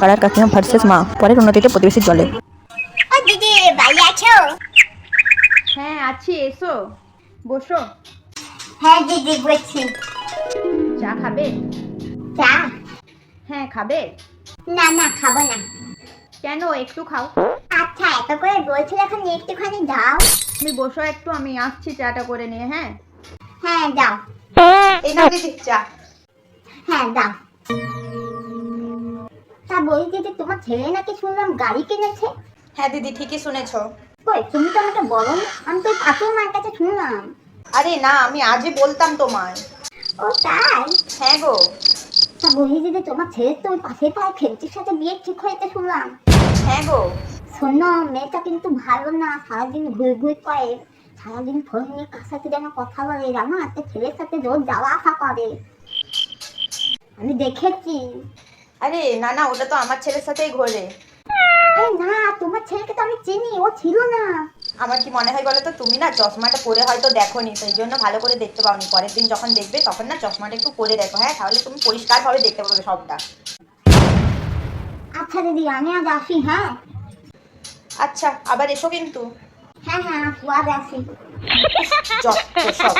পাড়ার কাকিমা ভার্সেস মা, পরের উন্নতিতে প্রতিবেশীর জলে। ও দিদি, বাড়ি আছো? হ্যাঁ আছি, এসো বসো। হ্যাঁ দিদি, বলছি। চা খাবে? চা? হ্যাঁ খাবে। না না, খাবো না। কেন, একটু খাও। আচ্ছা, এত করে বলছো যখন একটুখানি দাও। তুমি বসো একটু, আমি আসছি চাটা করে নিয়ে। হ্যাঁ হ্যাঁ দাও। এই নাও দিদি চা। হ্যাঁ দাও। তা বলি দিদি, তোমার ছেলে নাকি শুনলাম গাড়ি কিনেছে? হ্যাঁ দিদি, ঠিকই শুনেছো। কই, তুমি তো আমাকে বলো না। আমি তো কাকুর মার কাছে শুনলাম। আরে না, আমি আজই বলতাম তোমায়। ও তাই? হ্যাঁ গো। তা বলি দিদি, তোমার ছেলের তো ওই পাশের পাড়ায় খেলছির সাথে বিয়ে ঠিক হয়েছে শুনলাম। হ্যাঁ গো। শোনো, মেয়েটা কিন্তু ভালো না, সারাদিন ঘুরে ঘুরে করে, সারাদিন ফোন নিয়ে কার সাথে যেন কথা বলে জানো, একটা ছেলের সাথে রোজ যাওয়া আসা করে, আমি দেখেছি। আরে না না, ওটা তো আমার ছেলের সাথেই ঘোরে। আরে না, তোমার ছেলেকে তো আমি চিনি, ও ছিল না। আমার কি মনে হয় বলো তো, তুমি না চশমাটা পরে হয়তো দেখোনি, সেই জন্য ভালো করে দেখতে পাওনি। পরের দিন যখন দেখবে তখন না চশমাটা একটু পরে দেখো, হ্যাঁ, তাহলে তুমি পরিষ্কারভাবে দেখতে পাবে সবটা। আচ্ছা দিদি, আমি আজ আসি। হ্যাঁ আচ্ছা, আবার এসো কিন্তু। হ্যাঁ হ্যাঁ, আজ আসি। যত সব।